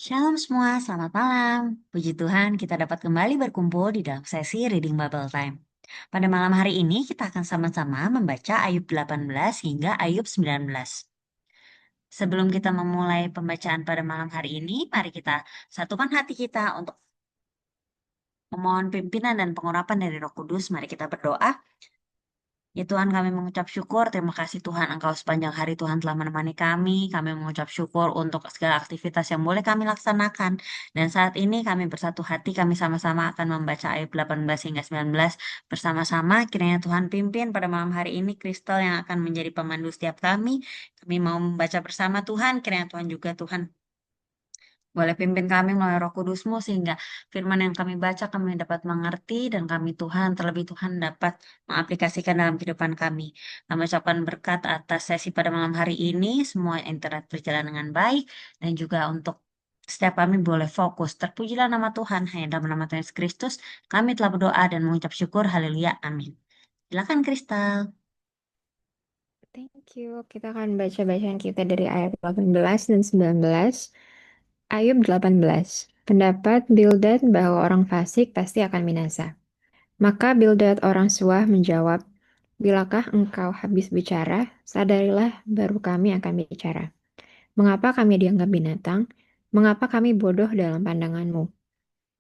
Shalom semua, selamat malam. Puji Tuhan, kita dapat kembali berkumpul di dalam sesi Reading Bible Time. Pada malam hari ini, kita akan sama-sama membaca Ayub 18 hingga Ayub 19. Sebelum kita memulai pembacaan pada malam hari ini, mari kita satukan hati kita untuk memohon pimpinan dan pengurapan dari Roh Kudus. Mari kita berdoa. Ya Tuhan, kami mengucap syukur. Terima kasih Tuhan, Engkau sepanjang hari Tuhan telah menemani kami. Kami mengucap syukur untuk segala aktivitas yang boleh kami laksanakan. Dan saat ini kami bersatu hati, kami sama-sama akan membaca ayat 18 hingga 19 bersama-sama. Kiranya Tuhan pimpin pada malam hari ini Kristal yang akan menjadi pemandu setiap kami. Kami mau membaca bersama Tuhan. Kiranya Tuhan juga Tuhan boleh pimpin kami melalui Roh Kudus-Mu sehingga firman yang kami baca kami dapat mengerti dan kami Tuhan, terlebih Tuhan dapat mengaplikasikan dalam kehidupan kami. Kami ucapkan berkat atas sesi pada malam hari ini, semua internet berjalan dengan baik dan juga untuk setiap kami boleh fokus. Terpujilah nama Tuhan, hanya dalam nama Tuhan Yesus Kristus, kami telah berdoa dan mengucap syukur. Haleluya. Amin. Silakan Kristal. Thank you. Kita akan baca bacaan kita dari ayat 18 dan 19. Ayub 18. Pendapat Bildad bahwa orang fasik pasti akan binasa. Maka Bildad orang Suah menjawab, "Bilakah engkau habis bicara? Sadarilah baru kami akan bicara. Mengapa kami dianggap binatang? Mengapa kami bodoh dalam pandanganmu?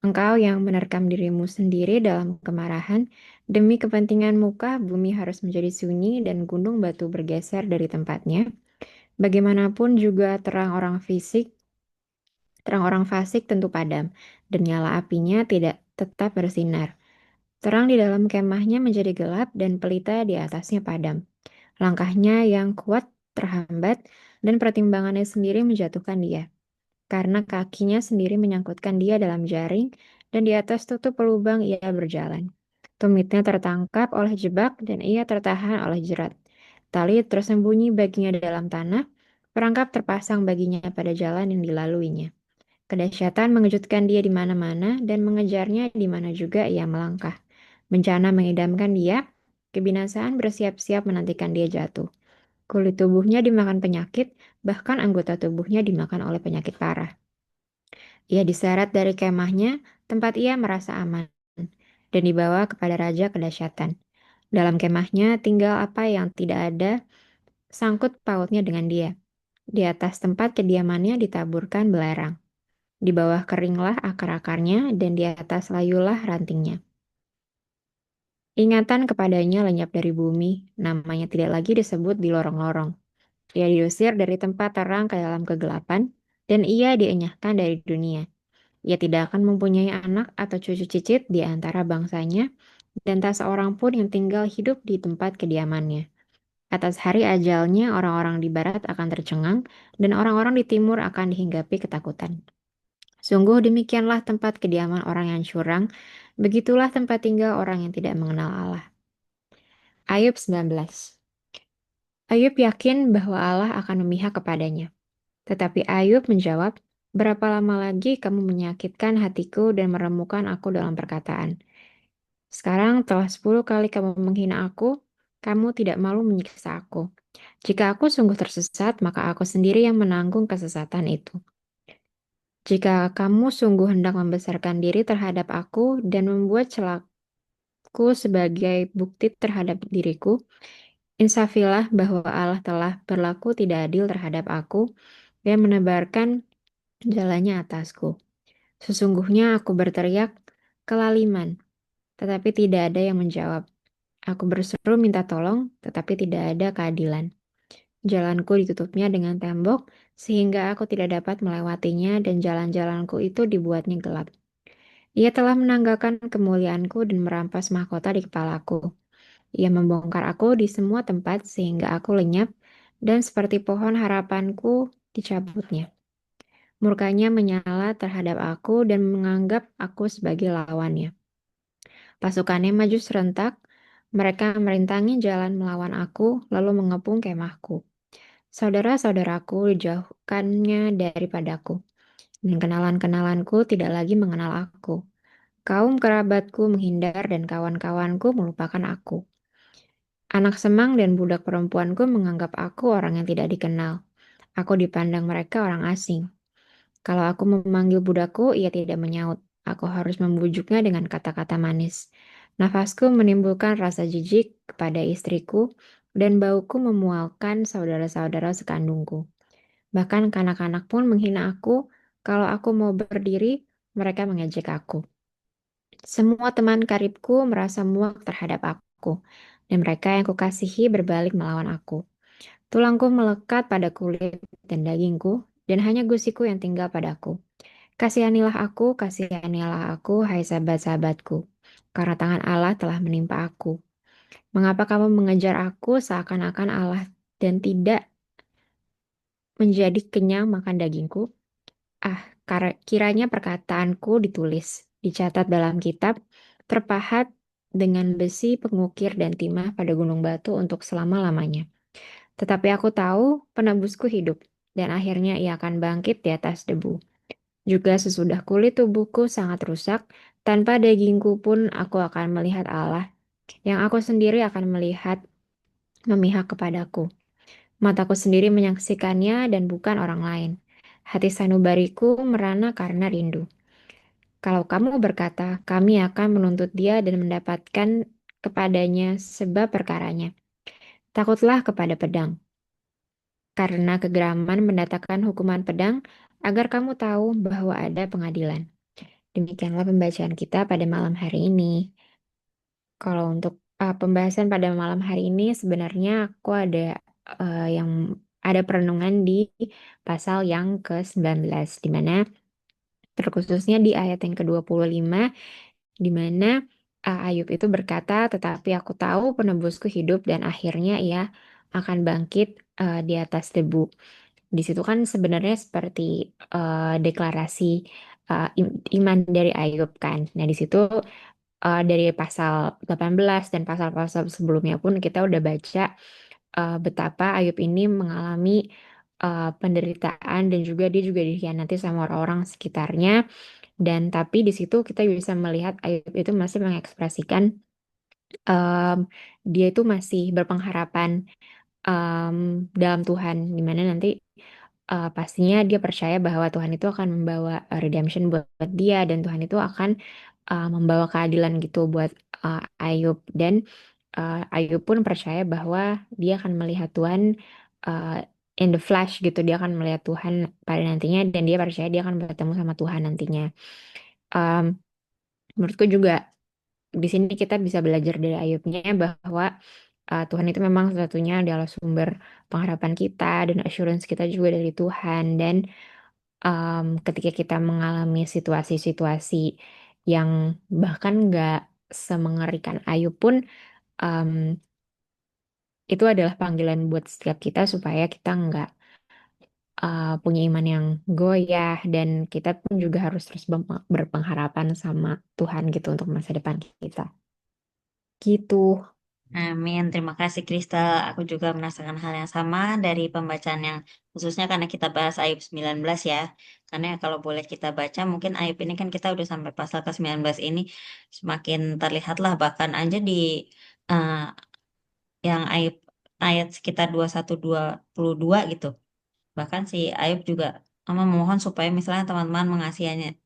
Engkau yang menerkam dirimu sendiri dalam kemarahan, demi kepentingan muka bumi harus menjadi sunyi dan gunung batu bergeser dari tempatnya. Bagaimanapun juga terang orang fasik tentu padam, dan nyala apinya tidak tetap bersinar. Terang di dalam kemahnya menjadi gelap dan pelita di atasnya padam. Langkahnya yang kuat terhambat dan pertimbangannya sendiri menjatuhkan dia. Karena kakinya sendiri menyangkutkan dia dalam jaring, dan di atas tutup pelubang ia berjalan. Tumitnya tertangkap oleh jebak, dan ia tertahan oleh jerat. Tali tersembunyi baginya dalam tanah, perangkap terpasang baginya pada jalan yang dilaluinya. Kedahsyatan mengejutkan dia di mana-mana, dan mengejarnya di mana juga ia melangkah. Bencana mengidamkan dia, kebinasaan bersiap-siap menantikan dia jatuh. Kulit tubuhnya dimakan penyakit, bahkan anggota tubuhnya dimakan oleh penyakit parah. Ia diseret dari kemahnya, tempat ia merasa aman, dan dibawa kepada raja kedahsyatan. Dalam kemahnya tinggal apa yang tidak ada sangkut pautnya dengan dia. Di atas tempat kediamannya ditaburkan belerang. Di bawah keringlah akar-akarnya, dan di atas layulah rantingnya. Ingatan kepadanya lenyap dari bumi, namanya tidak lagi disebut di lorong-lorong. Ia diusir dari tempat terang ke dalam kegelapan, dan ia dienyahkan dari dunia. Ia tidak akan mempunyai anak atau cucu cicit di antara bangsanya, dan tak seorang pun yang tinggal hidup di tempat kediamannya. Atas hari ajalnya, orang-orang di barat akan tercengang, dan orang-orang di timur akan dihinggapi ketakutan. Sungguh demikianlah tempat kediaman orang yang curang, begitulah tempat tinggal orang yang tidak mengenal Allah. Ayub 19. Ayub yakin bahwa Allah akan memihak kepadanya. Tetapi Ayub menjawab, "Berapa lama lagi kamu menyakitkan hatiku dan meremukkan aku dalam perkataan? Sekarang telah 10 kali kamu menghina aku, kamu tidak malu menyiksa aku. Jika aku sungguh tersesat, maka aku sendiri yang menanggung kesesatan itu. Jika kamu sungguh hendak membesarkan diri terhadap aku dan membuat celaku sebagai bukti terhadap diriku, insafilah bahwa Allah telah berlaku tidak adil terhadap aku dan menebarkan jalannya atasku. Sesungguhnya aku berteriak kelaliman, tetapi tidak ada yang menjawab. Aku berseru minta tolong, tetapi tidak ada keadilan. Jalanku ditutupnya dengan tembok, sehingga aku tidak dapat melewatinya, dan jalan-jalanku itu dibuatnya gelap. Ia telah menanggalkan kemuliaanku dan merampas mahkota di kepalaku. Ia membongkar aku di semua tempat, sehingga aku lenyap, dan seperti pohon harapanku dicabutnya. Murkanya menyala terhadap aku dan menganggap aku sebagai lawannya. Pasukannya maju serentak, mereka merintangi jalan melawan aku, lalu mengepung kemahku. Saudara-saudaraku dijauhkannya daripadaku, dan kenalan-kenalanku tidak lagi mengenal aku. Kaum kerabatku menghindar dan kawan-kawanku melupakan aku. Anak semang dan budak perempuanku menganggap aku orang yang tidak dikenal. Aku dipandang mereka orang asing. Kalau aku memanggil budakku, ia tidak menyaut. Aku harus membujuknya dengan kata-kata manis. Nafasku menimbulkan rasa jijik kepada istriku, dan bauku memualkan saudara-saudara sekandungku. Bahkan kanak-kanak pun menghina aku. Kalau aku mau berdiri, mereka mengejek aku. Semua teman karibku merasa muak terhadap aku, dan mereka yang kukasihi berbalik melawan aku. Tulangku melekat pada kulit dan dagingku, dan hanya gusiku yang tinggal padaku. Kasihanilah aku, hai sahabat-sahabatku, karena tangan Allah telah menimpa aku. Mengapa kamu mengejar aku seakan-akan Allah dan tidak menjadi kenyang makan dagingku? Ah, kiranya perkataanku ditulis, dicatat dalam kitab, terpahat dengan besi pengukir dan timah pada gunung batu untuk selama-lamanya. Tetapi aku tahu penebusku hidup, dan akhirnya ia akan bangkit di atas debu. Juga sesudah kulit tubuhku sangat rusak, tanpa dagingku pun aku akan melihat Allah, yang aku sendiri akan melihat memihak kepadaku. Mataku sendiri menyaksikannya dan bukan orang lain. Hati sanubariku merana karena rindu. Kalau kamu berkata, kami akan menuntut dia dan mendapatkan kepadanya sebab perkaranya. Takutlah kepada pedang, karena kegeraman mendatangkan hukuman pedang, agar kamu tahu bahwa ada pengadilan. Demikianlah pembacaan kita pada malam hari ini. Kalau untuk pembahasan pada malam hari ini, sebenarnya aku yang ada perenungan di pasal yang ke-19, di mana terkhususnya di ayat yang ke-25, di mana Ayub itu berkata, tetapi aku tahu penebusku hidup dan akhirnya ia akan bangkit di atas debu. Di situ kan sebenarnya seperti deklarasi iman dari Ayub kan. Nah, di situ dari pasal 18 dan pasal-pasal sebelumnya pun kita udah baca betapa Ayub ini mengalami penderitaan dan juga dia juga dikhianati sama orang-orang sekitarnya. Dan tapi di situ kita bisa melihat Ayub itu masih mengekspresikan em, dia itu masih berpengharapan em, dalam Tuhan, dimana nanti pastinya dia percaya bahwa Tuhan itu akan membawa redemption buat dia dan Tuhan itu akan membawa keadilan gitu buat Ayub dan Ayub pun percaya bahwa dia akan melihat Tuhan uh, in the flesh gitu, dia akan melihat Tuhan pada nantinya dan dia percaya dia akan bertemu sama Tuhan nantinya. Um, Menurutku juga di sini kita bisa belajar dari Ayubnya bahwa Tuhan itu memang satu-satunya adalah sumber pengharapan kita dan assurance kita juga dari Tuhan. Dan ketika kita mengalami situasi-situasi yang bahkan nggak semengerikan Ayub pun, em, itu adalah panggilan buat setiap kita supaya kita nggak punya iman yang goyah dan kita pun juga harus terus berpengharapan sama Tuhan gitu untuk masa depan kita. Gitu. Amin. Terima kasih Kristal. Aku juga merasakan hal yang sama dari pembacaan yang khususnya karena kita bahas Ayub 19 ya. Karena ya kalau boleh kita baca mungkin Ayub ini kan kita udah sampai pasal ke-19 ini semakin terlihatlah bahkan aja di eh, yang Ayub ayat sekitar 21-22 gitu. Bahkan si Ayub juga memohon supaya misalnya teman-teman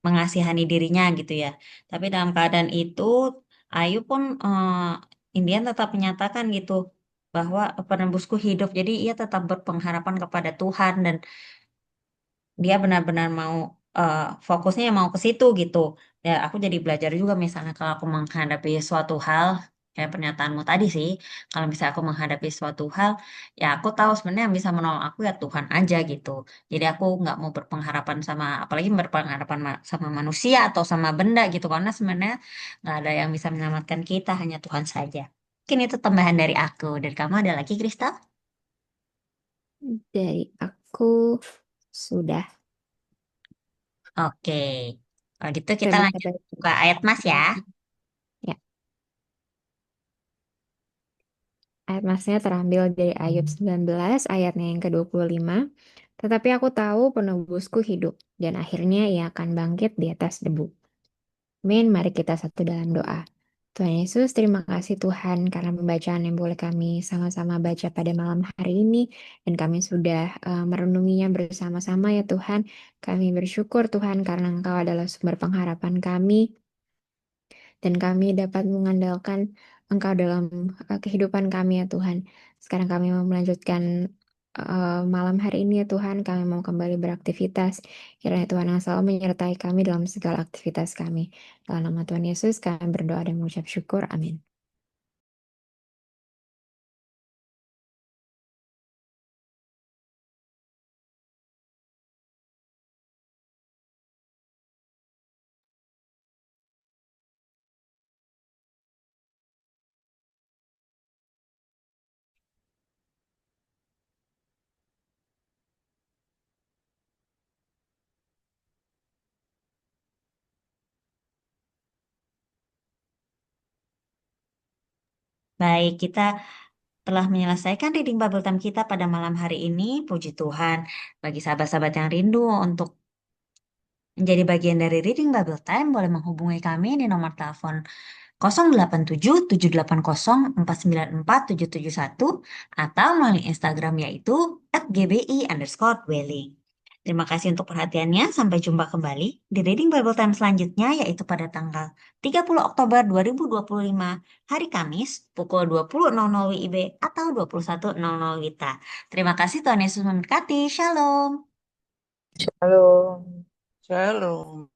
mengasihani dirinya gitu ya. Tapi dalam keadaan itu Ayub pun Indian tetap menyatakan gitu bahwa penebusku hidup. Jadi ia tetap berpengharapan kepada Tuhan dan dia benar-benar mau fokusnya mau ke situ gitu. Ya, aku jadi belajar juga misalnya kalau aku menghadapi suatu hal kayak pernyataanmu tadi sih, kalau misalnya aku menghadapi suatu hal, ya aku tahu sebenarnya yang bisa menolong aku ya Tuhan aja gitu. Jadi aku nggak mau berpengharapan sama, apalagi berpengharapan sama manusia atau sama benda gitu, karena sebenarnya nggak ada yang bisa menyelamatkan kita, hanya Tuhan saja. Mungkin itu tambahan dari aku. Dari kamu ada lagi, Kristal? Dari aku sudah. Oke. Kalau gitu Kita kita bisa lanjut baca. buka ayat Mas ya. Ya, ayat masnya terambil dari Ayub 19 ayatnya yang ke-25. Tetapi aku tahu penebusku hidup dan akhirnya ia akan bangkit di atas debu. Amin, mari kita satu dalam doa. Tuhan Yesus, terima kasih Tuhan karena pembacaan yang boleh kami sama-sama baca pada malam hari ini dan kami sudah merenunginya bersama-sama ya Tuhan. Kami bersyukur Tuhan karena Engkau adalah sumber pengharapan kami dan kami dapat mengandalkan Engkau dalam kehidupan kami ya Tuhan. Sekarang kami mau melanjutkan malam hari ini ya Tuhan, kami mau kembali beraktivitas. Kiranya Tuhan yang selalu menyertai kami dalam segala aktivitas kami. Dalam nama Tuhan Yesus, kami berdoa dan mengucap syukur. Amin. Baik, kita telah menyelesaikan reading Bible Time kita pada malam hari ini. Puji Tuhan, bagi sahabat-sahabat yang rindu untuk menjadi bagian dari Reading Bible Time, boleh menghubungi kami di nomor telepon 087 780 494771 atau melalui Instagram yaitu @gbi_dwelling. Terima kasih untuk perhatiannya. Sampai jumpa kembali di Reading Bible Time selanjutnya yaitu pada tanggal 30 Oktober 2025 hari Kamis pukul 20.00 WIB atau 21.00 WITA. Terima kasih, Tuhan Yesus memberkati. Shalom. Halo. Shalom.